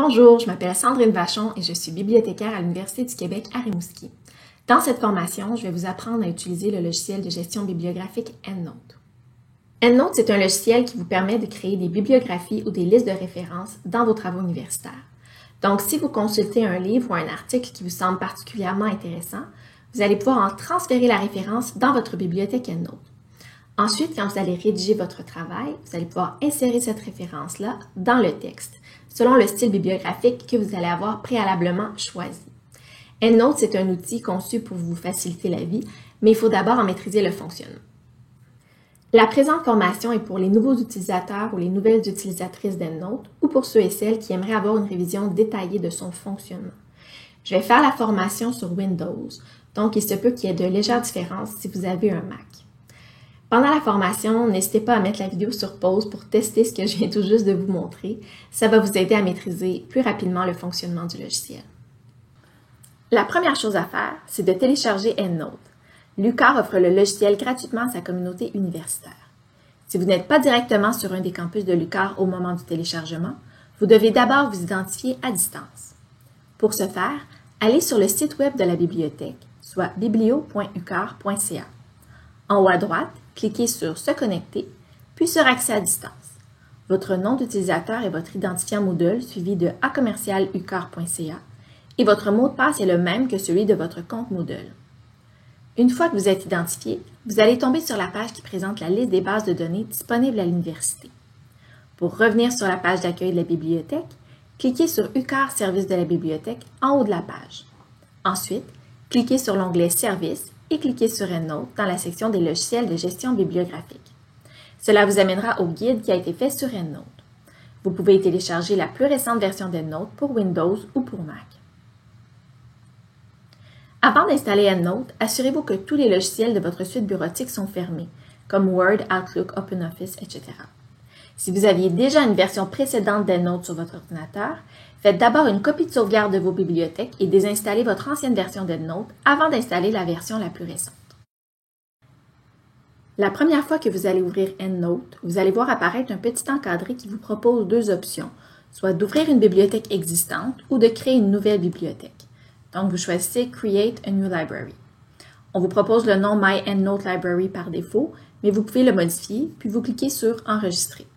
Bonjour, je m'appelle Sandrine Vachon et je suis bibliothécaire à l'Université du Québec à Rimouski. Dans cette formation, je vais vous apprendre à utiliser le logiciel de gestion bibliographique EndNote. EndNote, c'est un logiciel qui vous permet de créer des bibliographies ou des listes de références dans vos travaux universitaires. Donc, si vous consultez un livre ou un article qui vous semble particulièrement intéressant, vous allez pouvoir en transférer la référence dans votre bibliothèque EndNote. Ensuite, quand vous allez rédiger votre travail, vous allez pouvoir insérer cette référence-là dans le texte, selon le style bibliographique que vous allez avoir préalablement choisi. EndNote, c'est un outil conçu pour vous faciliter la vie, mais il faut d'abord en maîtriser le fonctionnement. La présente formation est pour les nouveaux utilisateurs ou les nouvelles utilisatrices d'EndNote ou pour ceux et celles qui aimeraient avoir une révision détaillée de son fonctionnement. Je vais faire la formation sur Windows, donc il se peut qu'il y ait de légères différences si vous avez un Mac. Pendant la formation, n'hésitez pas à mettre la vidéo sur pause pour tester ce que je viens tout juste de vous montrer. Ça va vous aider à maîtriser plus rapidement le fonctionnement du logiciel. La première chose à faire, c'est de télécharger EndNote. L'UQAR offre le logiciel gratuitement à sa communauté universitaire. Si vous n'êtes pas directement sur un des campus de l'UQAR au moment du téléchargement, vous devez d'abord vous identifier à distance. Pour ce faire, allez sur le site web de la bibliothèque, soit biblio.uqar.ca. En haut à droite, cliquez sur « Se connecter », puis sur « Accès à distance ». Votre nom d'utilisateur est votre identifiant Moodle suivi de a@uqar.ca et votre mot de passe est le même que celui de votre compte Moodle. Une fois que vous êtes identifié, vous allez tomber sur la page qui présente la liste des bases de données disponibles à l'université. Pour revenir sur la page d'accueil de la bibliothèque, cliquez sur « UQAR Service de la bibliothèque » en haut de la page. Ensuite, cliquez sur l'onglet « Services » et cliquez sur EndNote dans la section des logiciels de gestion bibliographique. Cela vous amènera au guide qui a été fait sur EndNote. Vous pouvez télécharger la plus récente version d'EndNote pour Windows ou pour Mac. Avant d'installer EndNote, assurez-vous que tous les logiciels de votre suite bureautique sont fermés, comme Word, Outlook, OpenOffice, etc. Si vous aviez déjà une version précédente d'EndNote sur votre ordinateur, faites d'abord une copie de sauvegarde de vos bibliothèques et désinstallez votre ancienne version d'EndNote avant d'installer la version la plus récente. La première fois que vous allez ouvrir EndNote, vous allez voir apparaître un petit encadré qui vous propose deux options, soit d'ouvrir une bibliothèque existante ou de créer une nouvelle bibliothèque. Donc, vous choisissez « Create a new library ». On vous propose le nom « My EndNote Library » par défaut, mais vous pouvez le modifier, puis vous cliquez sur « Enregistrer ».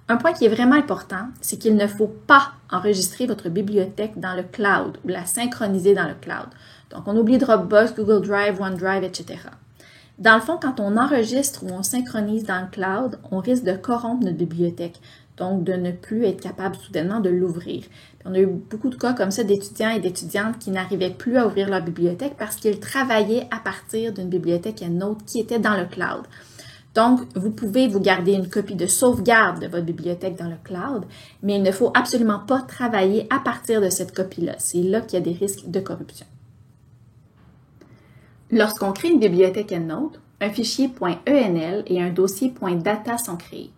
Un point qui est vraiment important, c'est qu'il ne faut pas enregistrer votre bibliothèque dans le cloud ou la synchroniser dans le cloud. Donc, on oublie Dropbox, Google Drive, OneDrive, etc. Dans le fond, quand on enregistre ou on synchronise dans le cloud, on risque de corrompre notre bibliothèque, donc de ne plus être capable soudainement de l'ouvrir. On a eu beaucoup de cas comme ça d'étudiants et d'étudiantes qui n'arrivaient plus à ouvrir leur bibliothèque parce qu'ils travaillaient à partir d'une bibliothèque EndNote qui était dans le cloud. Donc, vous pouvez vous garder une copie de sauvegarde de votre bibliothèque dans le cloud, mais il ne faut absolument pas travailler à partir de cette copie-là. C'est là qu'il y a des risques de corruption. Lorsqu'on crée une bibliothèque EndNote, un fichier .enl et un dossier .data sont créés.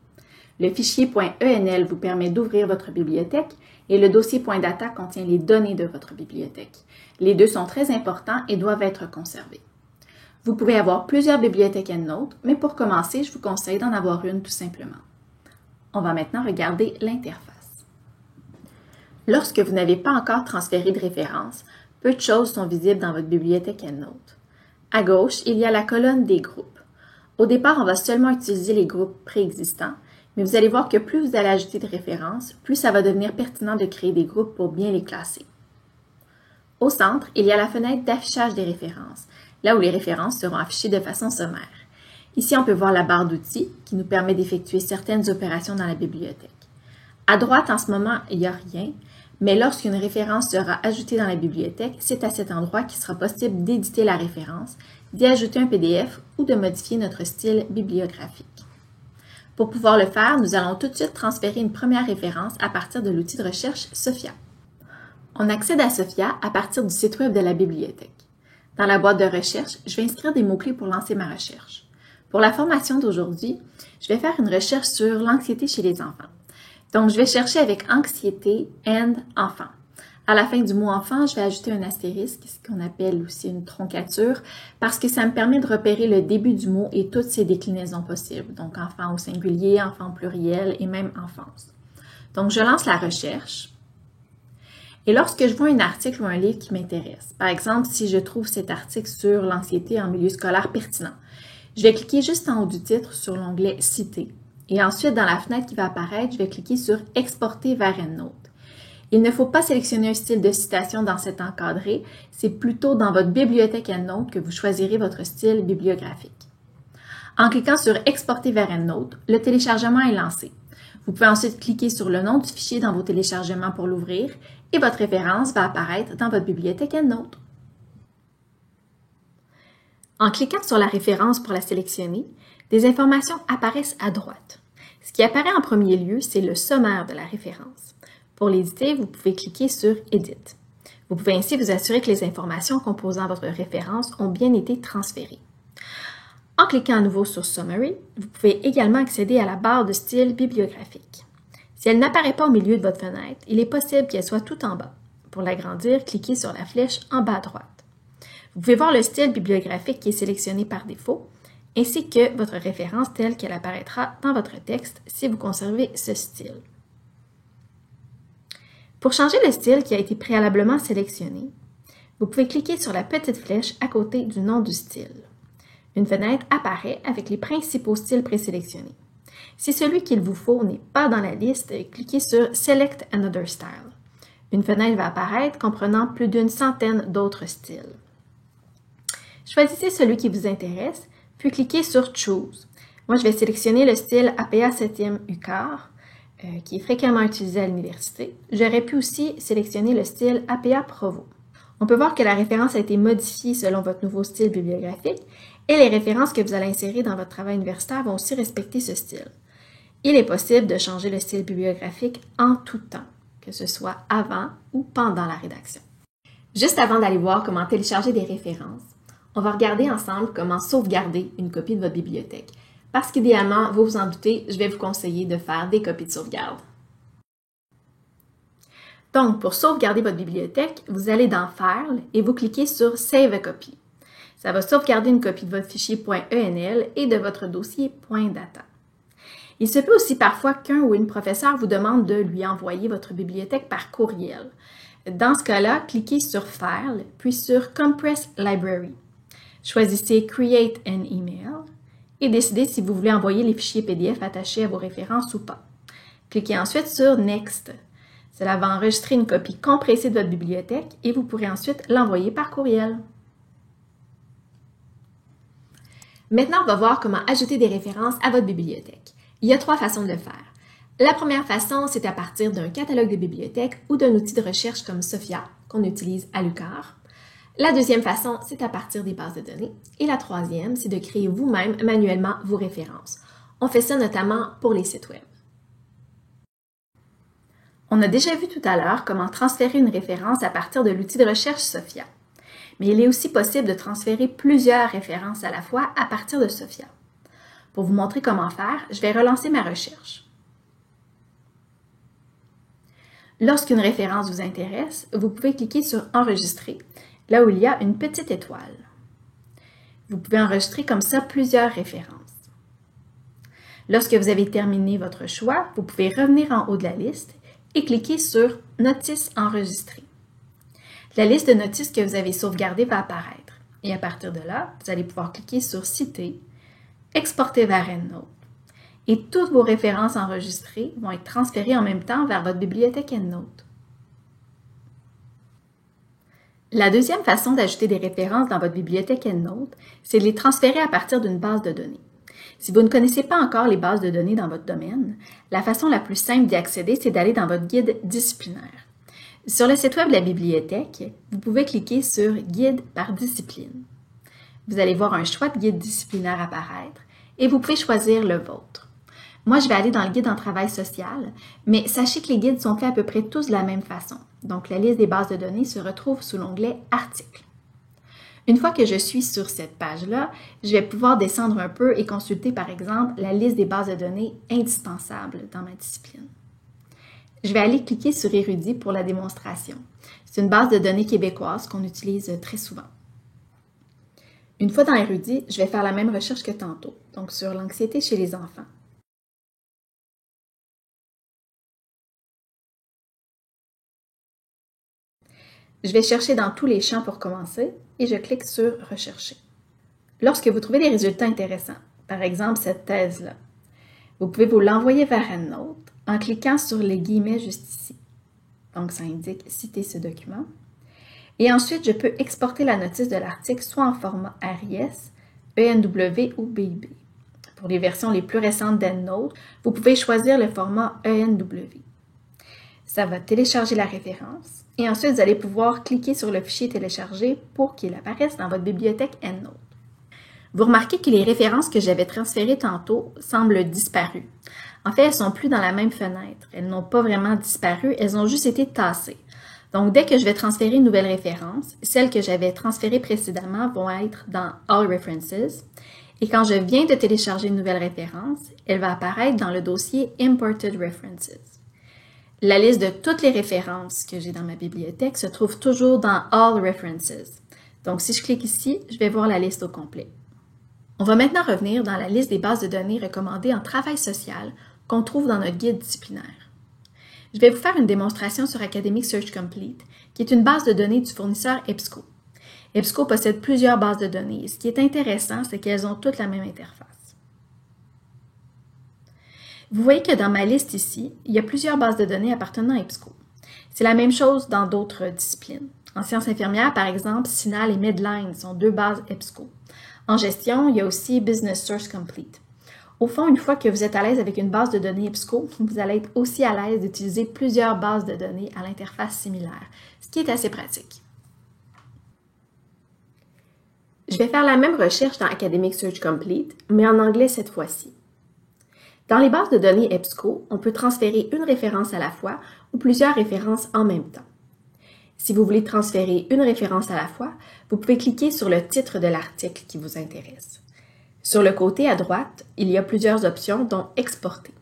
Le fichier .enl vous permet d'ouvrir votre bibliothèque et le dossier .data contient les données de votre bibliothèque. Les deux sont très importants et doivent être conservés. Vous pouvez avoir plusieurs bibliothèques EndNote, mais pour commencer, je vous conseille d'en avoir une tout simplement. On va maintenant regarder l'interface. Lorsque vous n'avez pas encore transféré de référence, peu de choses sont visibles dans votre bibliothèque EndNote. À gauche, il y a la colonne des groupes. Au départ, on va seulement utiliser les groupes préexistants, mais vous allez voir que plus vous allez ajouter de références, plus ça va devenir pertinent de créer des groupes pour bien les classer. Au centre, il y a la fenêtre d'affichage des références, là où les références seront affichées de façon sommaire. Ici, on peut voir la barre d'outils qui nous permet d'effectuer certaines opérations dans la bibliothèque. À droite, en ce moment, il n'y a rien, mais lorsqu'une référence sera ajoutée dans la bibliothèque, c'est à cet endroit qu'il sera possible d'éditer la référence, d'y ajouter un PDF ou de modifier notre style bibliographique. Pour pouvoir le faire, nous allons tout de suite transférer une première référence à partir de l'outil de recherche Sophia. On accède à Sophia à partir du site web de la bibliothèque. Dans la boîte de recherche, je vais inscrire des mots-clés pour lancer ma recherche. Pour la formation d'aujourd'hui, je vais faire une recherche sur l'anxiété chez les enfants. Donc, je vais chercher avec anxiété and enfant. À la fin du mot enfant, je vais ajouter un astérisque, ce qu'on appelle aussi une troncature, parce que ça me permet de repérer le début du mot et toutes ses déclinaisons possibles. Donc enfant au singulier, enfant au pluriel et même enfance. Donc je lance la recherche. Et lorsque je vois un article ou un livre qui m'intéresse, par exemple si je trouve cet article sur l'anxiété en milieu scolaire pertinent, je vais cliquer juste en haut du titre sur l'onglet Citer. Et ensuite, dans la fenêtre qui va apparaître, je vais cliquer sur Exporter vers EndNote. Il ne faut pas sélectionner un style de citation dans cet encadré, c'est plutôt dans votre bibliothèque EndNote que vous choisirez votre style bibliographique. En cliquant sur Exporter vers EndNote, le téléchargement est lancé. Vous pouvez ensuite cliquer sur le nom du fichier dans vos téléchargements pour l'ouvrir et votre référence va apparaître dans votre bibliothèque EndNote. En cliquant sur la référence pour la sélectionner, des informations apparaissent à droite. Ce qui apparaît en premier lieu, c'est le sommaire de la référence. Pour l'éditer, vous pouvez cliquer sur « Edit ». Vous pouvez ainsi vous assurer que les informations composant votre référence ont bien été transférées. En cliquant à nouveau sur « Summary », vous pouvez également accéder à la barre de style bibliographique. Si elle n'apparaît pas au milieu de votre fenêtre, il est possible qu'elle soit tout en bas. Pour l'agrandir, cliquez sur la flèche en bas à droite. Vous pouvez voir le style bibliographique qui est sélectionné par défaut, ainsi que votre référence telle qu'elle apparaîtra dans votre texte si vous conservez ce style. Pour changer le style qui a été préalablement sélectionné, vous pouvez cliquer sur la petite flèche à côté du nom du style. Une fenêtre apparaît avec les principaux styles présélectionnés. Si celui qu'il vous faut n'est pas dans la liste, cliquez sur « Select Another Style ». Une fenêtre va apparaître comprenant plus d'une centaine d'autres styles. Choisissez celui qui vous intéresse, puis cliquez sur « Choose ». Moi, je vais sélectionner le style APA 7e UQAR, qui est fréquemment utilisé à l'université. J'aurais pu aussi sélectionner le style APA Provo. On peut voir que la référence a été modifiée selon votre nouveau style bibliographique et les références que vous allez insérer dans votre travail universitaire vont aussi respecter ce style. Il est possible de changer le style bibliographique en tout temps, que ce soit avant ou pendant la rédaction. Juste avant d'aller voir comment télécharger des références, on va regarder ensemble comment sauvegarder une copie de votre bibliothèque. Parce qu'idéalement, vous vous en doutez, je vais vous conseiller de faire des copies de sauvegarde. Donc, pour sauvegarder votre bibliothèque, vous allez dans File et vous cliquez sur Save a Copy. Ça va sauvegarder une copie de votre fichier .enl et de votre dossier .data. Il se peut aussi parfois qu'un ou une professeure vous demande de lui envoyer votre bibliothèque par courriel. Dans ce cas-là, cliquez sur File, puis sur Compress Library. Choisissez Create an Email et décidez si vous voulez envoyer les fichiers PDF attachés à vos références ou pas. Cliquez ensuite sur Next. Cela va enregistrer une copie compressée de votre bibliothèque et vous pourrez ensuite l'envoyer par courriel. Maintenant, on va voir comment ajouter des références à votre bibliothèque. Il y a 3 façons de le faire. La première façon, c'est à partir d'un catalogue de bibliothèques ou d'un outil de recherche comme Sophia, qu'on utilise à l'UQAR. La deuxième façon, c'est à partir des bases de données. Et la troisième, c'est de créer vous-même manuellement vos références. On fait ça notamment pour les sites web. On a déjà vu tout à l'heure comment transférer une référence à partir de l'outil de recherche Sophia. Mais il est aussi possible de transférer plusieurs références à la fois à partir de Sophia. Pour vous montrer comment faire, je vais relancer ma recherche. Lorsqu'une référence vous intéresse, vous pouvez cliquer sur « Enregistrer », là où il y a une petite étoile. Vous pouvez enregistrer comme ça plusieurs références. Lorsque vous avez terminé votre choix, vous pouvez revenir en haut de la liste et cliquer sur « Notice enregistrée ». La liste de notices que vous avez sauvegardées va apparaître. Et à partir de là, vous allez pouvoir cliquer sur « Citer », exporter vers EndNote. Et toutes vos références enregistrées vont être transférées en même temps vers votre bibliothèque EndNote. La deuxième façon d'ajouter des références dans votre bibliothèque EndNote, c'est de les transférer à partir d'une base de données. Si vous ne connaissez pas encore les bases de données dans votre domaine, la façon la plus simple d'y accéder, c'est d'aller dans votre guide disciplinaire. Sur le site web de la bibliothèque, vous pouvez cliquer sur « Guide par discipline ». Vous allez voir un choix de guide disciplinaire apparaître et vous pouvez choisir le vôtre. Moi, je vais aller dans le guide en travail social, mais sachez que les guides sont faits à peu près tous de la même façon. Donc, la liste des bases de données se retrouve sous l'onglet « Articles ». Une fois que je suis sur cette page-là, je vais pouvoir descendre un peu et consulter, par exemple, la liste des bases de données indispensables dans ma discipline. Je vais aller cliquer sur Érudit pour la démonstration. C'est une base de données québécoise qu'on utilise très souvent. Une fois dans Érudit, je vais faire la même recherche que tantôt, donc sur l'anxiété chez les enfants. Je vais chercher dans tous les champs pour commencer et je clique sur « Rechercher ». Lorsque vous trouvez des résultats intéressants, par exemple cette thèse-là, vous pouvez vous l'envoyer vers EndNote en cliquant sur les guillemets juste ici. Donc, ça indique « Citer ce document ». Et ensuite, je peux exporter la notice de l'article soit en format RIS, ENW ou BIB. Pour les versions les plus récentes d'EndNote, vous pouvez choisir le format ENW. Ça va télécharger la référence et ensuite, vous allez pouvoir cliquer sur le fichier téléchargé pour qu'il apparaisse dans votre bibliothèque EndNote. Vous remarquez que les références que j'avais transférées tantôt semblent disparues. En fait, elles ne sont plus dans la même fenêtre. Elles n'ont pas vraiment disparu, elles ont juste été tassées. Donc, dès que je vais transférer une nouvelle référence, celles que j'avais transférées précédemment vont être dans All References. Et quand je viens de télécharger une nouvelle référence, elle va apparaître dans le dossier Imported References. La liste de toutes les références que j'ai dans ma bibliothèque se trouve toujours dans All References. Donc, si je clique ici, je vais voir la liste au complet. On va maintenant revenir dans la liste des bases de données recommandées en travail social qu'on trouve dans notre guide disciplinaire. Je vais vous faire une démonstration sur Academic Search Complete, qui est une base de données du fournisseur EBSCO. EBSCO possède plusieurs bases de données. Ce qui est intéressant, c'est qu'elles ont toutes la même interface. Vous voyez que dans ma liste ici, il y a plusieurs bases de données appartenant à EBSCO. C'est la même chose dans d'autres disciplines. En sciences infirmières, par exemple, CINAHL et Medline sont deux bases EBSCO. En gestion, il y a aussi Business Search Complete. Au fond, une fois que vous êtes à l'aise avec une base de données EBSCO, vous allez être aussi à l'aise d'utiliser plusieurs bases de données à l'interface similaire, ce qui est assez pratique. Je vais faire la même recherche dans Academic Search Complete, mais en anglais cette fois-ci. Dans les bases de données EBSCO, on peut transférer une référence à la fois ou plusieurs références en même temps. Si vous voulez transférer une référence à la fois, vous pouvez cliquer sur le titre de l'article qui vous intéresse. Sur le côté à droite, il y a plusieurs options, dont « Exporter ».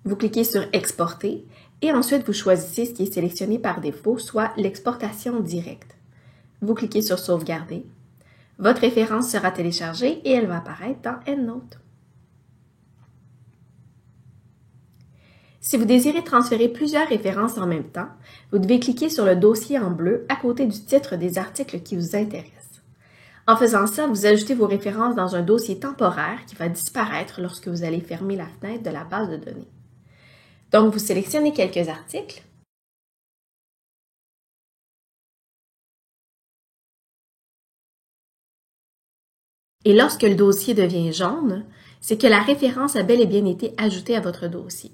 Vous cliquez sur « Exporter » et ensuite vous choisissez ce qui est sélectionné par défaut, soit l'exportation directe. Vous cliquez sur « Sauvegarder ». Votre référence sera téléchargée et elle va apparaître dans EndNote. Si vous désirez transférer plusieurs références en même temps, vous devez cliquer sur le dossier en bleu à côté du titre des articles qui vous intéressent. En faisant ça, vous ajoutez vos références dans un dossier temporaire qui va disparaître lorsque vous allez fermer la fenêtre de la base de données. Donc, vous sélectionnez quelques articles. Et lorsque le dossier devient jaune, c'est que la référence a bel et bien été ajoutée à votre dossier.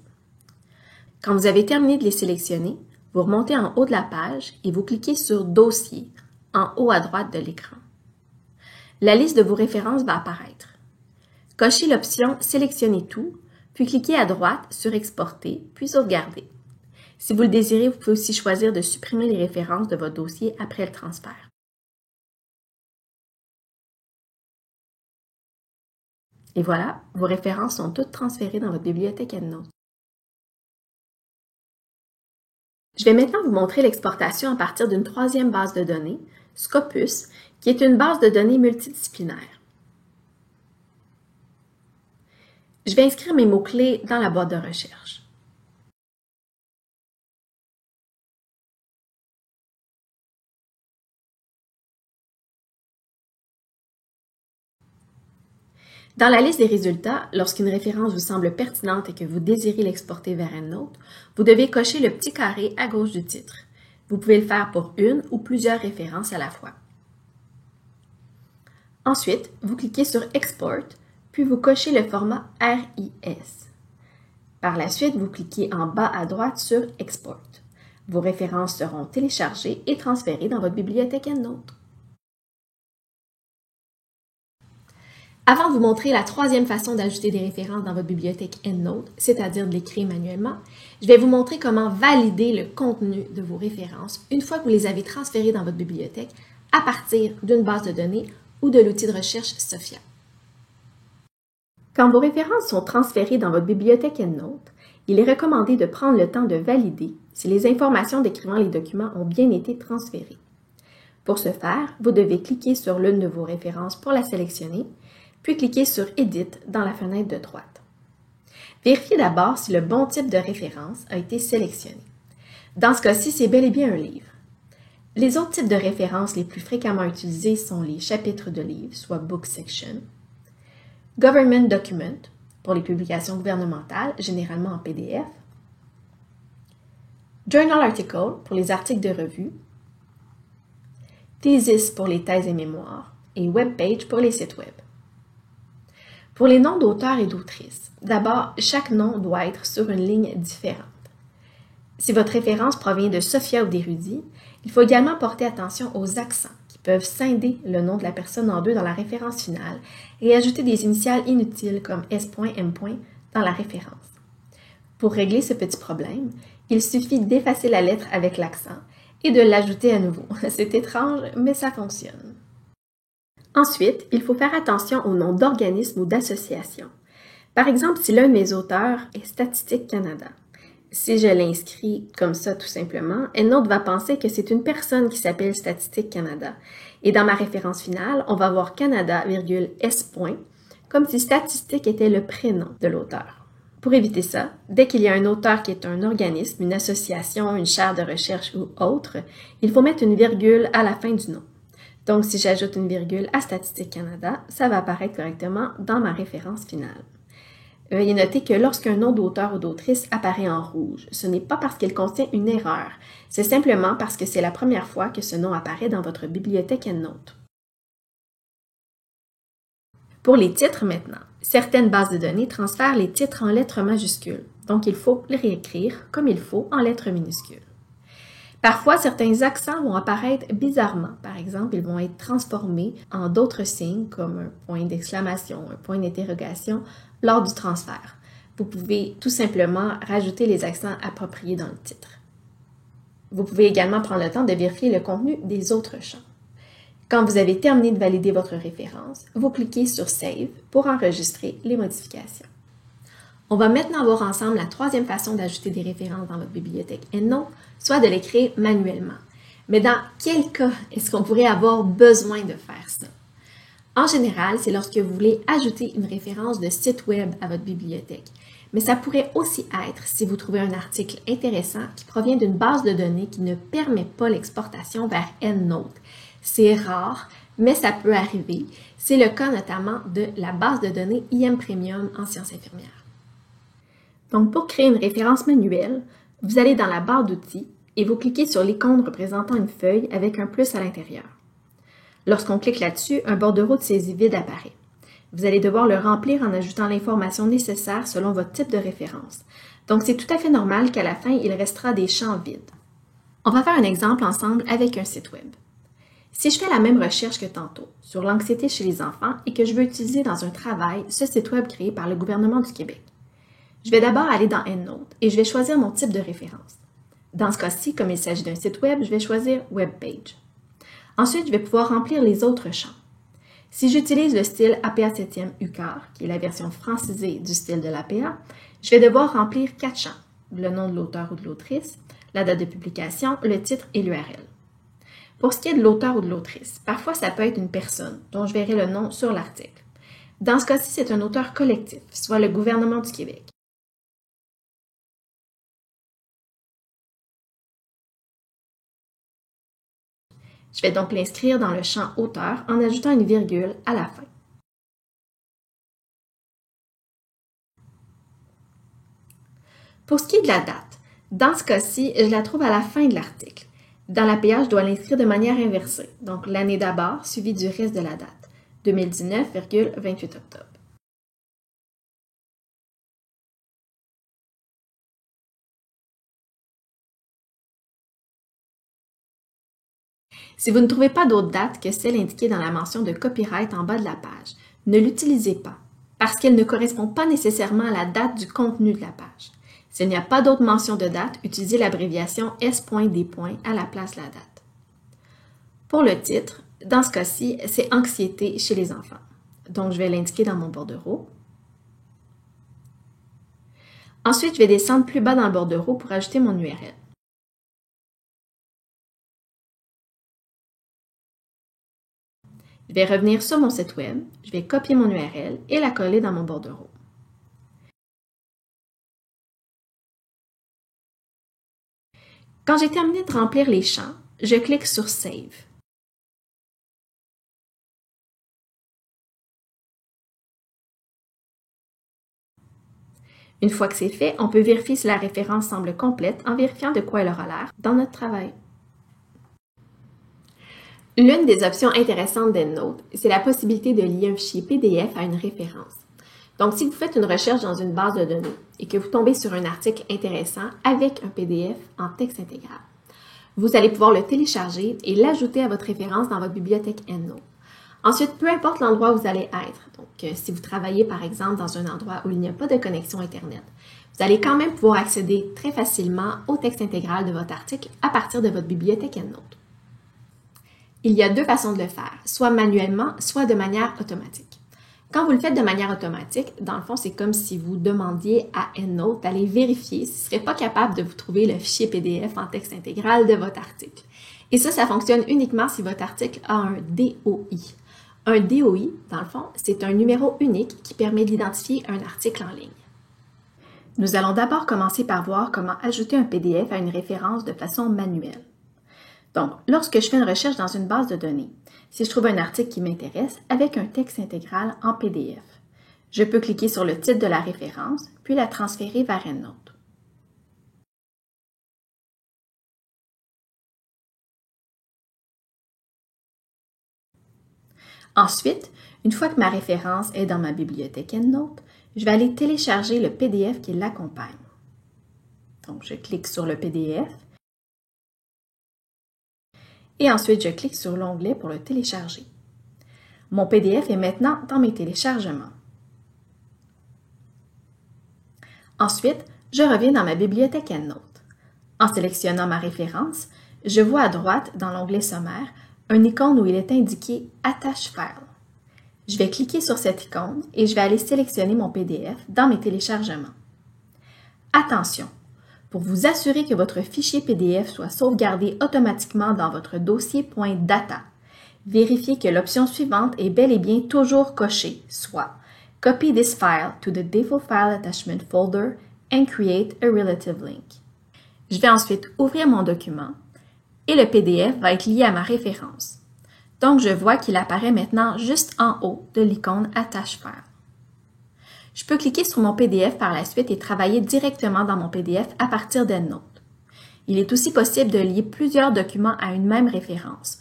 Quand vous avez terminé de les sélectionner, vous remontez en haut de la page et vous cliquez sur « Dossier » en haut à droite de l'écran. La liste de vos références va apparaître. Cochez l'option « Sélectionner tout », puis cliquez à droite sur « Exporter », puis « Sauvegarder ». Si vous le désirez, vous pouvez aussi choisir de supprimer les références de votre dossier après le transfert. Et voilà, vos références sont toutes transférées dans votre bibliothèque EndNote. Je vais maintenant vous montrer l'exportation à partir d'une troisième base de données, Scopus, qui est une base de données multidisciplinaire. Je vais inscrire mes mots-clés dans la boîte de recherche. Dans la liste des résultats, lorsqu'une référence vous semble pertinente et que vous désirez l'exporter vers EndNote, vous devez cocher le petit carré à gauche du titre. Vous pouvez le faire pour une ou plusieurs références à la fois. Ensuite, vous cliquez sur « Export », puis vous cochez le format RIS. Par la suite, vous cliquez en bas à droite sur « Export ». Vos références seront téléchargées et transférées dans votre bibliothèque EndNote. Avant de vous montrer la troisième façon d'ajouter des références dans votre bibliothèque EndNote, c'est-à-dire de l'écrire manuellement, je vais vous montrer comment valider le contenu de vos références une fois que vous les avez transférées dans votre bibliothèque à partir d'une base de données ou de l'outil de recherche SOPHIA. Quand vos références sont transférées dans votre bibliothèque EndNote, il est recommandé de prendre le temps de valider si les informations décrivant les documents ont bien été transférées. Pour ce faire, vous devez cliquer sur l'une de vos références pour la sélectionner, puis cliquer sur « Edit » dans la fenêtre de droite. Vérifiez d'abord si le bon type de référence a été sélectionné. Dans ce cas-ci, c'est bel et bien un livre. Les autres types de références les plus fréquemment utilisés sont les chapitres de livres, soit Book Section, Government Document, pour les publications gouvernementales, généralement en PDF, Journal Article, pour les articles de revue, Thesis pour les thèses et mémoires, et Web Page pour les sites web. Pour les noms d'auteurs et d'autrices, d'abord, chaque nom doit être sur une ligne différente. Si votre référence provient de Sophia ou d'Érudit, il faut également porter attention aux accents qui peuvent scinder le nom de la personne en deux dans la référence finale et ajouter des initiales inutiles comme S.M. dans la référence. Pour régler ce petit problème, il suffit d'effacer la lettre avec l'accent et de l'ajouter à nouveau. C'est étrange, mais ça fonctionne. Ensuite, il faut faire attention aux noms d'organismes ou d'associations. Par exemple, si l'un de mes auteurs est Statistique Canada, si je l'inscris comme ça tout simplement, EndNote va penser que c'est une personne qui s'appelle Statistique Canada. Et dans ma référence finale, on va voir Canada, S. comme si Statistique était le prénom de l'auteur. Pour éviter ça, dès qu'il y a un auteur qui est un organisme, une association, une chaire de recherche ou autre, il faut mettre une virgule à la fin du nom. Donc, si j'ajoute une virgule à Statistique Canada, ça va apparaître correctement dans ma référence finale. Veuillez noter que lorsqu'un nom d'auteur ou d'autrice apparaît en rouge, ce n'est pas parce qu'il contient une erreur, c'est simplement parce que c'est la première fois que ce nom apparaît dans votre bibliothèque EndNote. Pour les titres maintenant, certaines bases de données transfèrent les titres en lettres majuscules, donc il faut les réécrire comme il faut en lettres minuscules. Parfois, certains accents vont apparaître bizarrement. Par exemple, ils vont être transformés en d'autres signes comme un point d'exclamation, un point d'interrogation lors du transfert. Vous pouvez tout simplement rajouter les accents appropriés dans le titre. Vous pouvez également prendre le temps de vérifier le contenu des autres champs. Quand vous avez terminé de valider votre référence, vous cliquez sur Save pour enregistrer les modifications. On va maintenant voir ensemble la troisième façon d'ajouter des références dans votre bibliothèque EndNote, soit de l'écrire manuellement. Mais dans quel cas est-ce qu'on pourrait avoir besoin de faire ça? En général, c'est lorsque vous voulez ajouter une référence de site web à votre bibliothèque. Mais ça pourrait aussi être si vous trouvez un article intéressant qui provient d'une base de données qui ne permet pas l'exportation vers EndNote. C'est rare, mais ça peut arriver. C'est le cas notamment de la base de données IM Premium en sciences infirmières. Donc, pour créer une référence manuelle, vous allez dans la barre d'outils et vous cliquez sur l'icône représentant une feuille avec un plus à l'intérieur. Lorsqu'on clique là-dessus, un bordereau de saisie vide apparaît. Vous allez devoir le remplir en ajoutant l'information nécessaire selon votre type de référence. Donc, c'est tout à fait normal qu'à la fin, il restera des champs vides. On va faire un exemple ensemble avec un site web. Si je fais la même recherche que tantôt sur l'anxiété chez les enfants et que je veux utiliser dans un travail ce site web créé par le gouvernement du Québec, je vais d'abord aller dans EndNote et je vais choisir mon type de référence. Dans ce cas-ci, comme il s'agit d'un site web, je vais choisir Web Page. Ensuite, je vais pouvoir remplir les autres champs. Si j'utilise le style APA 7e UQAR, qui est la version francisée du style de l'APA, je vais devoir remplir 4 champs, le nom de l'auteur ou de l'autrice, la date de publication, le titre et l'URL. Pour ce qui est de l'auteur ou de l'autrice, parfois ça peut être une personne dont je verrai le nom sur l'article. Dans ce cas-ci, c'est un auteur collectif, soit le gouvernement du Québec. Je vais donc l'inscrire dans le champ auteur en ajoutant une virgule à la fin. Pour ce qui est de la date, dans ce cas-ci, je la trouve à la fin de l'article. Dans l'APA, je dois l'inscrire de manière inversée, donc l'année d'abord suivie du reste de la date, 2019,28 octobre. Si vous ne trouvez pas d'autre date que celle indiquée dans la mention de copyright en bas de la page, ne l'utilisez pas, parce qu'elle ne correspond pas nécessairement à la date du contenu de la page. S'il n'y a pas d'autre mention de date, utilisez l'abréviation S.D. à la place de la date. Pour le titre, dans ce cas-ci, c'est Anxiété chez les enfants. Donc, je vais l'indiquer dans mon bordereau. Ensuite, je vais descendre plus bas dans le bordereau pour ajouter mon URL. Je vais revenir sur mon site web, je vais copier mon URL et la coller dans mon bordereau. Quand j'ai terminé de remplir les champs, je clique sur Save. Une fois que c'est fait, on peut vérifier si la référence semble complète en vérifiant de quoi elle aura l'air dans notre travail. L'une des options intéressantes d'EndNote, c'est la possibilité de lier un fichier PDF à une référence. Donc, si vous faites une recherche dans une base de données et que vous tombez sur un article intéressant avec un PDF en texte intégral, vous allez pouvoir le télécharger et l'ajouter à votre référence dans votre bibliothèque EndNote. Ensuite, peu importe l'endroit où vous allez être, donc si vous travaillez par exemple dans un endroit où il n'y a pas de connexion Internet, vous allez quand même pouvoir accéder très facilement au texte intégral de votre article à partir de votre bibliothèque EndNote. Il y a deux façons de le faire, soit manuellement, soit de manière automatique. Quand vous le faites de manière automatique, dans le fond, c'est comme si vous demandiez à EndNote d'aller vérifier s'il ne serait pas capable de vous trouver le fichier PDF en texte intégral de votre article. Et ça fonctionne uniquement si votre article a un DOI. Un DOI, dans le fond, c'est un numéro unique qui permet d'identifier un article en ligne. Nous allons d'abord commencer par voir comment ajouter un PDF à une référence de façon manuelle. Donc, lorsque je fais une recherche dans une base de données, si je trouve un article qui m'intéresse avec un texte intégral en PDF, je peux cliquer sur le titre de la référence, puis la transférer vers EndNote. Ensuite, une fois que ma référence est dans ma bibliothèque EndNote, je vais aller télécharger le PDF qui l'accompagne. Donc, je clique sur le PDF et ensuite je clique sur l'onglet pour le télécharger. Mon PDF est maintenant dans mes téléchargements. Ensuite, je reviens dans ma bibliothèque EndNote. En sélectionnant ma référence, je vois à droite, dans l'onglet sommaire, une icône où il est indiqué « Attache file ». Je vais cliquer sur cette icône et je vais aller sélectionner mon PDF dans mes téléchargements. Attention! Pour vous assurer que votre fichier PDF soit sauvegardé automatiquement dans votre dossier .data, vérifiez que l'option suivante est bel et bien toujours cochée, soit « Copy this file to the default file attachment folder and create a relative link ». Je vais ensuite ouvrir mon document et le PDF va être lié à ma référence. Donc, je vois qu'il apparaît maintenant juste en haut de l'icône « Attache file ». Je peux cliquer sur mon PDF par la suite et travailler directement dans mon PDF à partir d'EndNote. Il est aussi possible de lier plusieurs documents à une même référence.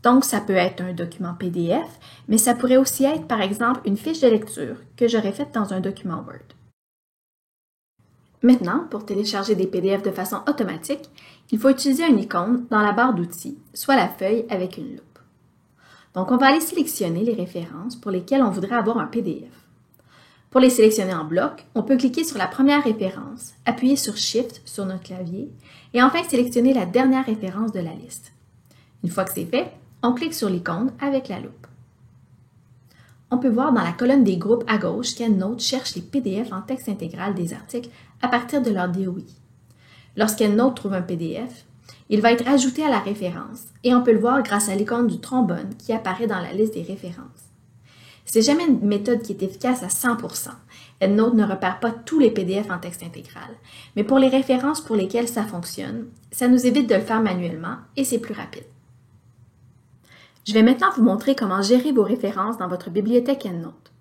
Donc, ça peut être un document PDF, mais ça pourrait aussi être, par exemple, une fiche de lecture que j'aurais faite dans un document Word. Maintenant, pour télécharger des PDF de façon automatique, il faut utiliser une icône dans la barre d'outils, soit la feuille avec une loupe. Donc, on va aller sélectionner les références pour lesquelles on voudrait avoir un PDF. Pour les sélectionner en bloc, on peut cliquer sur la première référence, appuyer sur Shift sur notre clavier et enfin sélectionner la dernière référence de la liste. Une fois que c'est fait, on clique sur l'icône avec la loupe. On peut voir dans la colonne des groupes à gauche qu'EndNote cherche les PDF en texte intégral des articles à partir de leur DOI. Lorsqu'EndNote trouve un PDF, il va être ajouté à la référence et on peut le voir grâce à l'icône du trombone qui apparaît dans la liste des références. C'est jamais une méthode qui est efficace à 100%. EndNote ne repère pas tous les PDF en texte intégral, mais pour les références pour lesquelles ça fonctionne, ça nous évite de le faire manuellement et c'est plus rapide. Je vais maintenant vous montrer comment gérer vos références dans votre bibliothèque EndNote.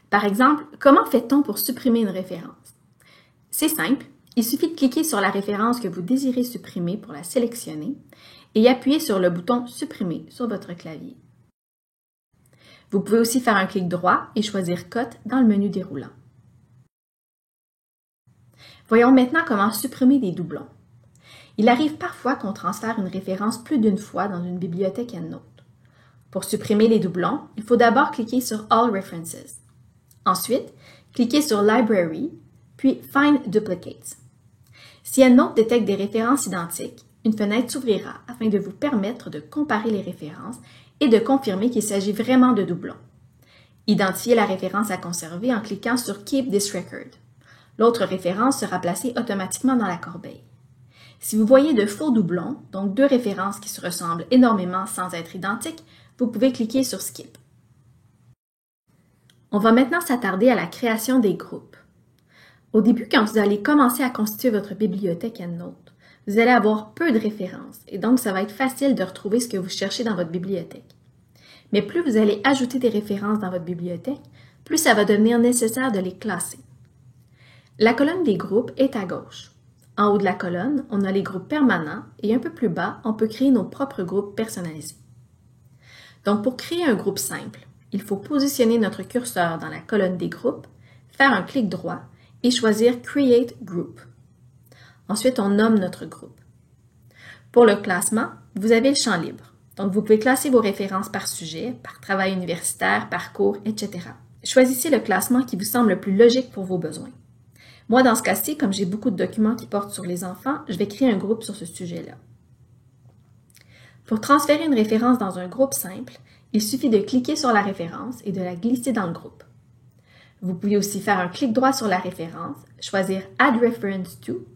Par exemple, comment fait-on pour supprimer une référence? C'est simple, il suffit de cliquer sur la référence que vous désirez supprimer pour la sélectionner et appuyer sur le bouton « Supprimer » sur votre clavier. Vous pouvez aussi faire un clic droit et choisir « Cut » dans le menu déroulant. Voyons maintenant comment supprimer des doublons. Il arrive parfois qu'on transfère une référence plus d'une fois dans une bibliothèque EndNote. Pour supprimer les doublons, il faut d'abord cliquer sur « All References ». Ensuite, cliquez sur « Library » puis « Find Duplicates ». Si EndNote détecte des références identiques, une fenêtre s'ouvrira afin de vous permettre de comparer les références et de confirmer qu'il s'agit vraiment de doublons. Identifiez la référence à conserver en cliquant sur « Keep this record ». L'autre référence sera placée automatiquement dans la corbeille. Si vous voyez de faux doublons, donc deux références qui se ressemblent énormément sans être identiques, vous pouvez cliquer sur Skip. On va maintenant s'attarder à la création des groupes. Au début, quand vous allez commencer à constituer votre bibliothèque EndNote, vous allez avoir peu de références et donc ça va être facile de retrouver ce que vous cherchez dans votre bibliothèque. Mais plus vous allez ajouter des références dans votre bibliothèque, plus ça va devenir nécessaire de les classer. La colonne des groupes est à gauche. En haut de la colonne, on a les groupes permanents et un peu plus bas, on peut créer nos propres groupes personnalisés. Donc pour créer un groupe simple, il faut positionner notre curseur dans la colonne des groupes, faire un clic droit et choisir Create Group. Ensuite, on nomme notre groupe. Pour le classement, vous avez le champ libre. Donc, vous pouvez classer vos références par sujet, par travail universitaire, par cours, etc. Choisissez le classement qui vous semble le plus logique pour vos besoins. Moi, dans ce cas-ci, comme j'ai beaucoup de documents qui portent sur les enfants, je vais créer un groupe sur ce sujet-là. Pour transférer une référence dans un groupe simple, il suffit de cliquer sur la référence et de la glisser dans le groupe. Vous pouvez aussi faire un clic droit sur la référence, choisir Add Reference to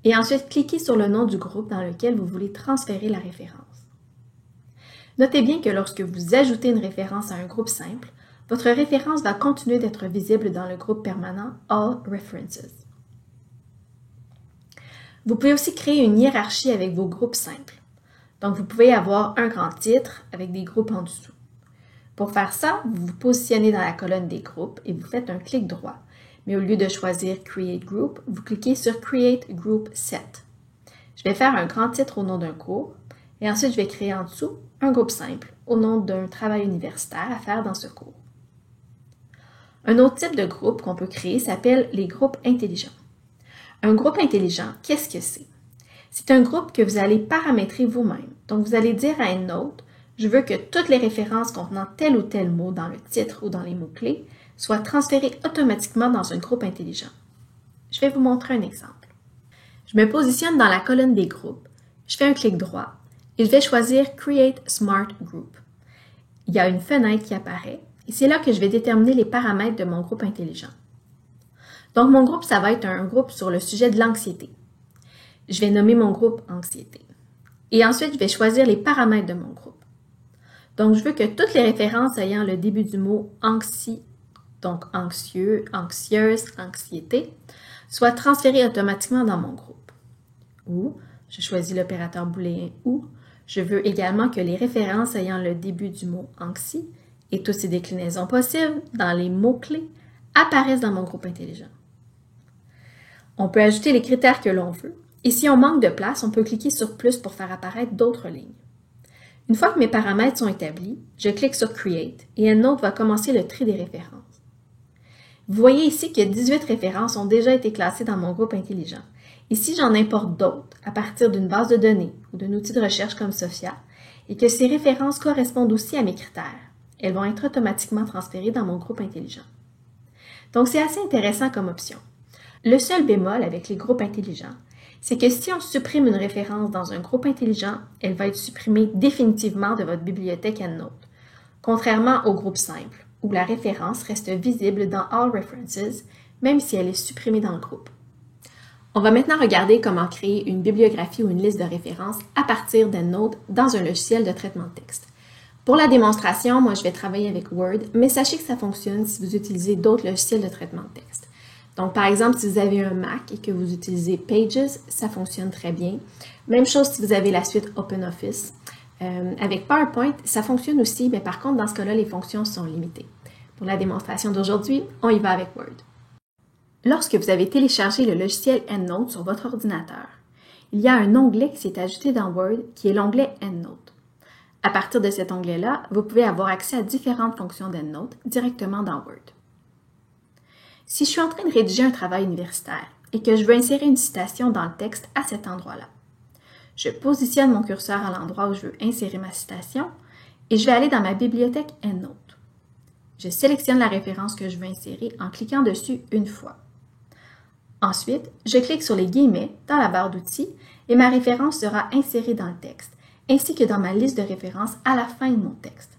et ensuite cliquer sur le nom du groupe dans lequel vous voulez transférer la référence. Notez bien que lorsque vous ajoutez une référence à un groupe simple, votre référence va continuer d'être visible dans le groupe permanent All References. Vous pouvez aussi créer une hiérarchie avec vos groupes simples. Donc, vous pouvez avoir un grand titre avec des groupes en dessous. Pour faire ça, vous vous positionnez dans la colonne des groupes et vous faites un clic droit. Mais au lieu de choisir Create Group, vous cliquez sur Create Group Set. Je vais faire un grand titre au nom d'un cours et ensuite je vais créer en dessous un groupe simple au nom d'un travail universitaire à faire dans ce cours. Un autre type de groupe qu'on peut créer s'appelle les groupes intelligents. Un groupe intelligent, qu'est-ce que c'est? C'est un groupe que vous allez paramétrer vous-même. Donc, vous allez dire à EndNote, je veux que toutes les références contenant tel ou tel mot dans le titre ou dans les mots-clés soient transférées automatiquement dans un groupe intelligent. Je vais vous montrer un exemple. Je me positionne dans la colonne des groupes, je fais un clic droit et je vais choisir Create Smart Group. Il y a une fenêtre qui apparaît et c'est là que je vais déterminer les paramètres de mon groupe intelligent. Donc, mon groupe, ça va être un groupe sur le sujet de l'anxiété. Je vais nommer mon groupe Anxiété. Et ensuite, je vais choisir les paramètres de mon groupe. Donc, je veux que toutes les références ayant le début du mot anxi, donc anxieux, anxieuse, anxiété, soient transférées automatiquement dans mon groupe. Ou, je choisis l'opérateur booléen ou, je veux également que les références ayant le début du mot anxi et toutes ces déclinaisons possibles dans les mots-clés apparaissent dans mon groupe intelligent. On peut ajouter les critères que l'on veut. Et si on manque de place, on peut cliquer sur plus pour faire apparaître d'autres lignes. Une fois que mes paramètres sont établis, je clique sur Create et EndNote va commencer le tri des références. Vous voyez ici que 18 références ont déjà été classées dans mon groupe intelligent. Et si j'en importe d'autres à partir d'une base de données ou d'un outil de recherche comme Sophia, et que ces références correspondent aussi à mes critères, elles vont être automatiquement transférées dans mon groupe intelligent. Donc c'est assez intéressant comme option. Le seul bémol avec les groupes intelligents, c'est que si on supprime une référence dans un groupe intelligent, elle va être supprimée définitivement de votre bibliothèque EndNote, contrairement au groupe simple, où la référence reste visible dans All References, même si elle est supprimée dans le groupe. On va maintenant regarder comment créer une bibliographie ou une liste de références à partir d'EndNote dans un logiciel de traitement de texte. Pour la démonstration, moi je vais travailler avec Word, mais sachez que ça fonctionne si vous utilisez d'autres logiciels de traitement de texte. Donc, par exemple, si vous avez un Mac et que vous utilisez Pages, ça fonctionne très bien. Même chose si vous avez la suite OpenOffice. Avec PowerPoint, ça fonctionne aussi, mais par contre, dans ce cas-là, les fonctions sont limitées. Pour la démonstration d'aujourd'hui, on y va avec Word. Lorsque vous avez téléchargé le logiciel EndNote sur votre ordinateur, il y a un onglet qui s'est ajouté dans Word qui est l'onglet EndNote. À partir de cet onglet-là, vous pouvez avoir accès à différentes fonctions d'EndNote directement dans Word. Si je suis en train de rédiger un travail universitaire et que je veux insérer une citation dans le texte à cet endroit-là, je positionne mon curseur à l'endroit où je veux insérer ma citation et je vais aller dans ma bibliothèque EndNote. Je sélectionne la référence que je veux insérer en cliquant dessus une fois. Ensuite, je clique sur les guillemets dans la barre d'outils et ma référence sera insérée dans le texte, ainsi que dans ma liste de références à la fin de mon texte.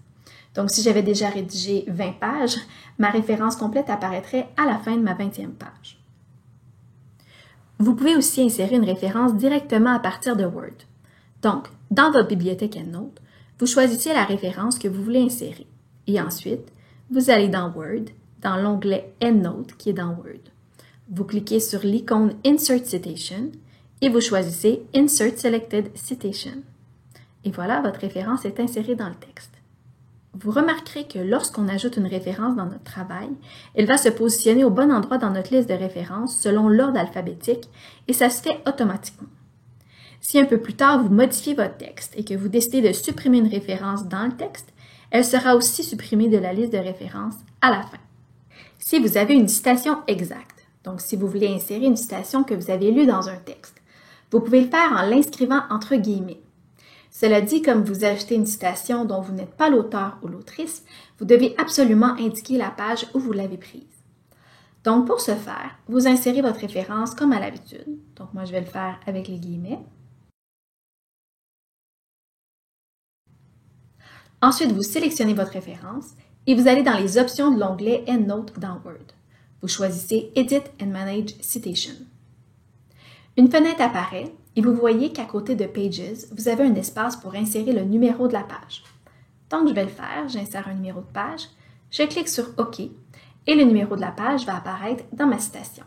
Donc, si j'avais déjà rédigé 20 pages, ma référence complète apparaîtrait à la fin de ma 20e page. Vous pouvez aussi insérer une référence directement à partir de Word. Donc, dans votre bibliothèque EndNote, vous choisissez la référence que vous voulez insérer. Et ensuite, vous allez dans Word, dans l'onglet EndNote qui est dans Word. Vous cliquez sur l'icône Insert Citation et vous choisissez Insert Selected Citation. Et voilà, votre référence est insérée dans le texte. Vous remarquerez que lorsqu'on ajoute une référence dans notre travail, elle va se positionner au bon endroit dans notre liste de références selon l'ordre alphabétique et ça se fait automatiquement. Si un peu plus tard vous modifiez votre texte et que vous décidez de supprimer une référence dans le texte, elle sera aussi supprimée de la liste de références à la fin. Si vous avez une citation exacte, donc si vous voulez insérer une citation que vous avez lue dans un texte, vous pouvez le faire en l'inscrivant entre guillemets. Cela dit, comme vous ajoutez une citation dont vous n'êtes pas l'auteur ou l'autrice, vous devez absolument indiquer la page où vous l'avez prise. Donc, pour ce faire, vous insérez votre référence comme à l'habitude. Donc, moi, je vais le faire avec les guillemets. Ensuite, vous sélectionnez votre référence et vous allez dans les options de l'onglet EndNote dans Word. Vous choisissez Edit and Manage Citation. Une fenêtre apparaît et vous voyez qu'à côté de Pages, vous avez un espace pour insérer le numéro de la page. Donc, je vais le faire, j'insère un numéro de page, je clique sur OK et le numéro de la page va apparaître dans ma citation.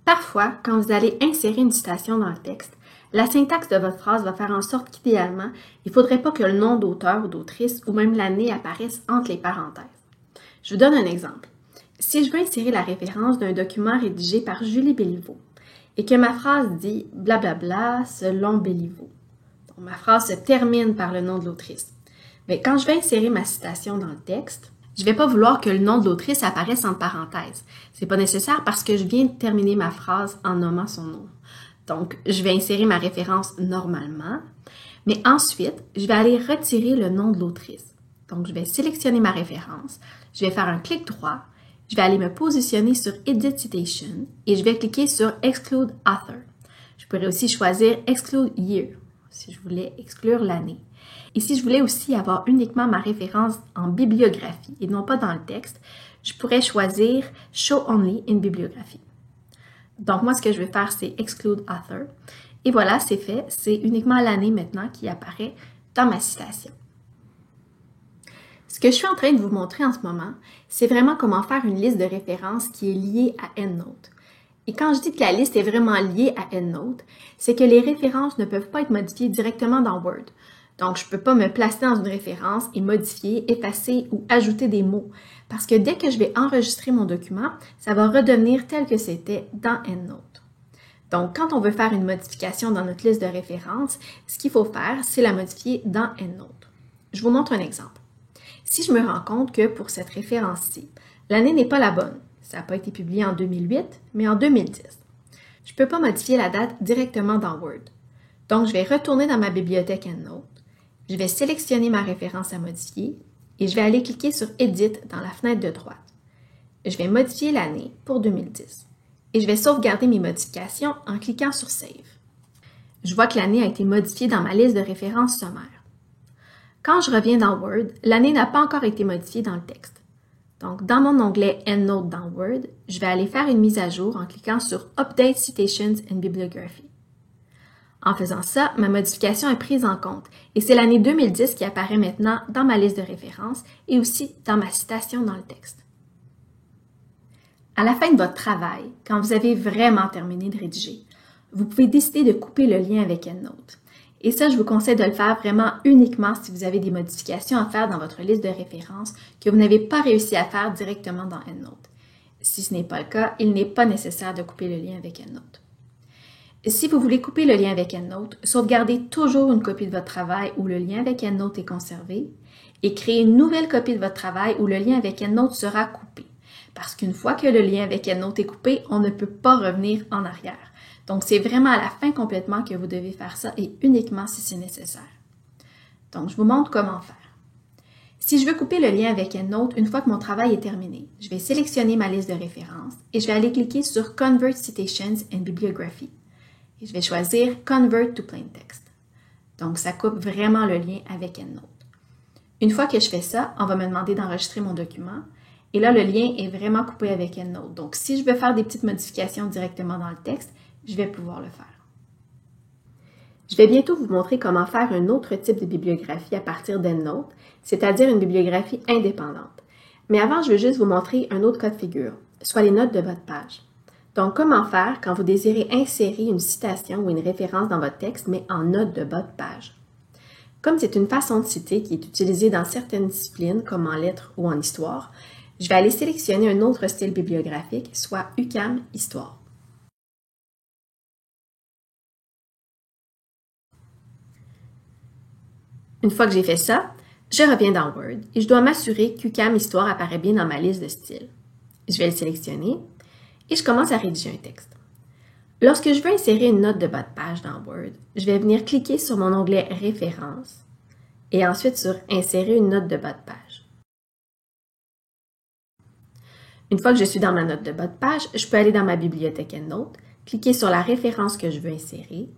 Parfois, quand vous allez insérer une citation dans le texte, la syntaxe de votre phrase va faire en sorte qu'idéalement, il ne faudrait pas que le nom d'auteur ou d'autrice ou même l'année apparaisse entre les parenthèses. Je vous donne un exemple. Si je veux insérer la référence d'un document rédigé par Julie Béliveau, et que ma phrase dit « blablabla selon Béliveau ». Donc, ma phrase se termine par le nom de l'autrice. Mais quand je vais insérer ma citation dans le texte, je ne vais pas vouloir que le nom de l'autrice apparaisse entre parenthèses. Ce n'est pas nécessaire parce que je viens de terminer ma phrase en nommant son nom. Donc, je vais insérer ma référence normalement, mais ensuite, je vais aller retirer le nom de l'autrice. Donc, je vais sélectionner ma référence, je vais faire un clic droit, je vais aller me positionner sur Edit Citation et je vais cliquer sur Exclude Author. Je pourrais aussi choisir Exclude Year si je voulais exclure l'année. Et si je voulais aussi avoir uniquement ma référence en bibliographie et non pas dans le texte, je pourrais choisir Show Only in Bibliography. Donc moi, ce que je vais faire, c'est Exclude Author. Et voilà, c'est fait. C'est uniquement l'année maintenant qui apparaît dans ma citation. Ce que je suis en train de vous montrer en ce moment, c'est vraiment comment faire une liste de références qui est liée à EndNote. Et quand je dis que la liste est vraiment liée à EndNote, c'est que les références ne peuvent pas être modifiées directement dans Word. Donc, je ne peux pas me placer dans une référence et modifier, effacer ou ajouter des mots. Parce que dès que je vais enregistrer mon document, ça va redevenir tel que c'était dans EndNote. Donc, quand on veut faire une modification dans notre liste de références, ce qu'il faut faire, c'est la modifier dans EndNote. Je vous montre un exemple. Si je me rends compte que pour cette référence-ci, l'année n'est pas la bonne, ça n'a pas été publié en 2008, mais en 2010, je ne peux pas modifier la date directement dans Word. Donc, je vais retourner dans ma bibliothèque EndNote, je vais sélectionner ma référence à modifier et je vais aller cliquer sur Edit dans la fenêtre de droite. Je vais modifier l'année pour 2010 et je vais sauvegarder mes modifications en cliquant sur Save. Je vois que l'année a été modifiée dans ma liste de références sommaire. Quand je reviens dans Word, l'année n'a pas encore été modifiée dans le texte. Donc, dans mon onglet EndNote dans Word, je vais aller faire une mise à jour en cliquant sur Update Citations and Bibliography. En faisant ça, ma modification est prise en compte et c'est l'année 2010 qui apparaît maintenant dans ma liste de références et aussi dans ma citation dans le texte. À la fin de votre travail, quand vous avez vraiment terminé de rédiger, vous pouvez décider de couper le lien avec EndNote. Et ça, je vous conseille de le faire vraiment uniquement si vous avez des modifications à faire dans votre liste de références que vous n'avez pas réussi à faire directement dans EndNote. Si ce n'est pas le cas, il n'est pas nécessaire de couper le lien avec EndNote. Si vous voulez couper le lien avec EndNote, sauvegardez toujours une copie de votre travail où le lien avec EndNote est conservé et créez une nouvelle copie de votre travail où le lien avec EndNote sera coupé. Parce qu'une fois que le lien avec EndNote est coupé, on ne peut pas revenir en arrière. Donc, c'est vraiment à la fin complètement que vous devez faire ça et uniquement si c'est nécessaire. Donc, je vous montre comment faire. Si je veux couper le lien avec EndNote une fois que mon travail est terminé, je vais sélectionner ma liste de références et je vais aller cliquer sur Convert Citations and Bibliography. Et je vais choisir Convert to Plain Text. Donc, ça coupe vraiment le lien avec EndNote. Une fois que je fais ça, on va me demander d'enregistrer mon document Et là, le lien est vraiment coupé avec EndNote. Donc, si je veux faire des petites modifications directement dans le texte, je vais pouvoir le faire. Je vais bientôt vous montrer comment faire un autre type de bibliographie à partir d'EndNote, c'est-à-dire une bibliographie indépendante. Mais avant, je veux juste vous montrer un autre cas de figure, soit les notes de votre page. Donc, comment faire quand vous désirez insérer une citation ou une référence dans votre texte, mais en note de bas de page. Comme c'est une façon de citer qui est utilisée dans certaines disciplines, comme en lettres ou en histoire, je vais aller sélectionner un autre style bibliographique, soit UQAM Histoire. Une fois que j'ai fait ça, je reviens dans Word et je dois m'assurer qu'UQAM Histoire apparaît bien dans ma liste de styles. Je vais le sélectionner et je commence à rédiger un texte. Lorsque je veux insérer une note de bas de page dans Word, je vais venir cliquer sur mon onglet Références et ensuite sur Insérer une note de bas de page. Une fois que je suis dans ma note de bas de page, je peux aller dans ma bibliothèque EndNote, cliquer sur la référence que je veux insérer,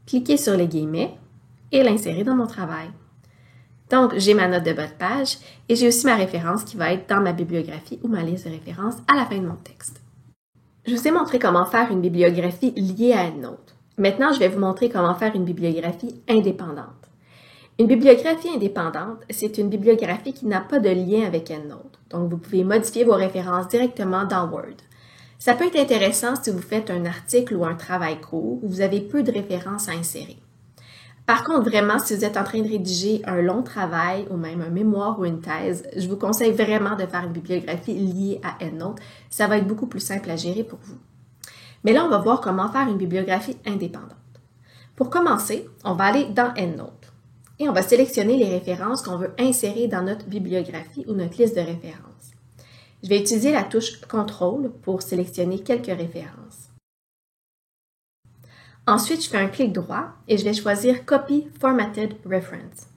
cliquer sur les guillemets et l'insérer dans mon travail. Donc, j'ai ma note de bas de page et j'ai aussi ma référence qui va être dans ma bibliographie ou ma liste de références à la fin de mon texte. Je vous ai montré comment faire une bibliographie liée à EndNote. Maintenant, je vais vous montrer comment faire une bibliographie indépendante. Une bibliographie indépendante, c'est une bibliographie qui n'a pas de lien avec EndNote. Donc, vous pouvez modifier vos références directement dans Word. Ça peut être intéressant si vous faites un article ou un travail court où vous avez peu de références à insérer. Par contre, vraiment, si vous êtes en train de rédiger un long travail ou même un mémoire ou une thèse, je vous conseille vraiment de faire une bibliographie liée à EndNote. Ça va être beaucoup plus simple à gérer pour vous. Mais là, on va voir comment faire une bibliographie indépendante. Pour commencer, on va aller dans EndNote et on va sélectionner les références qu'on veut insérer dans notre bibliographie ou notre liste de références. Je vais utiliser la touche CTRL pour sélectionner quelques références. Ensuite, je fais un clic droit et je vais choisir Copy Formatted Reference.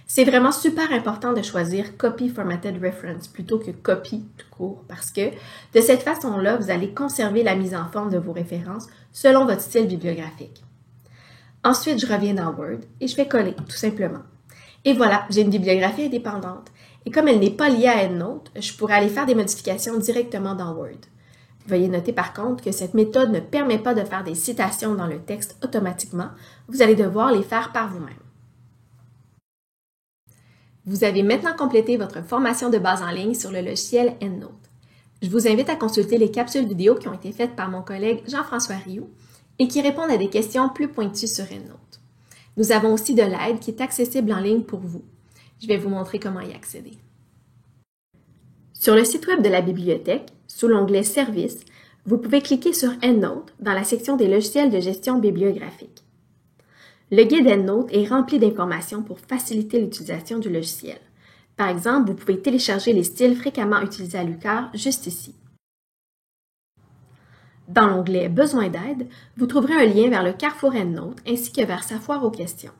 C'est vraiment super important de choisir Copy Formatted Reference plutôt que Copy tout court parce que de cette façon-là, vous allez conserver la mise en forme de vos références selon votre style bibliographique. Ensuite, je reviens dans Word et je fais coller tout simplement. Et voilà, j'ai une bibliographie indépendante. Et comme elle n'est pas liée à EndNote, je pourrais aller faire des modifications directement dans Word. Veuillez noter par contre que cette méthode ne permet pas de faire des citations dans le texte automatiquement. Vous allez devoir les faire par vous-même. Vous avez maintenant complété votre formation de base en ligne sur le logiciel EndNote. Je vous invite à consulter les capsules vidéo qui ont été faites par mon collègue Jean-François Rioux et qui répondent à des questions plus pointues sur EndNote. Nous avons aussi de l'aide qui est accessible en ligne pour vous. Je vais vous montrer comment y accéder. Sur le site web de la bibliothèque, sous l'onglet Services, vous pouvez cliquer sur EndNote dans la section des logiciels de gestion bibliographique. Le guide EndNote est rempli d'informations pour faciliter l'utilisation du logiciel. Par exemple, vous pouvez télécharger les styles fréquemment utilisés à l'UQAR juste ici. Dans l'onglet Besoin d'aide, vous trouverez un lien vers le Carrefour EndNote ainsi que vers sa foire aux questions.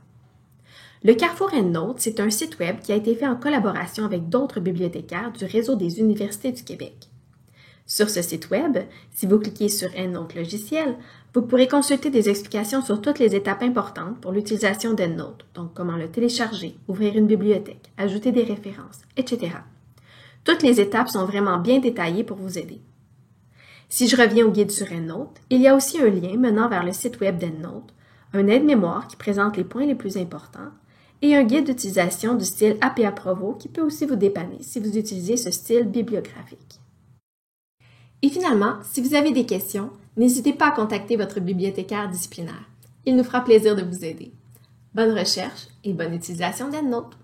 Le Carrefour EndNote, c'est un site web qui a été fait en collaboration avec d'autres bibliothécaires du réseau des universités du Québec. Sur ce site web, si vous cliquez sur EndNote logiciel, vous pourrez consulter des explications sur toutes les étapes importantes pour l'utilisation d'EndNote, donc comment le télécharger, ouvrir une bibliothèque, ajouter des références, etc. Toutes les étapes sont vraiment bien détaillées pour vous aider. Si je reviens au guide sur EndNote, il y a aussi un lien menant vers le site web d'EndNote, un aide-mémoire qui présente les points les plus importants et un guide d'utilisation du style APA Provo qui peut aussi vous dépanner si vous utilisez ce style bibliographique. Et finalement, si vous avez des questions, n'hésitez pas à contacter votre bibliothécaire disciplinaire. Il nous fera plaisir de vous aider. Bonne recherche et bonne utilisation d'EndNote!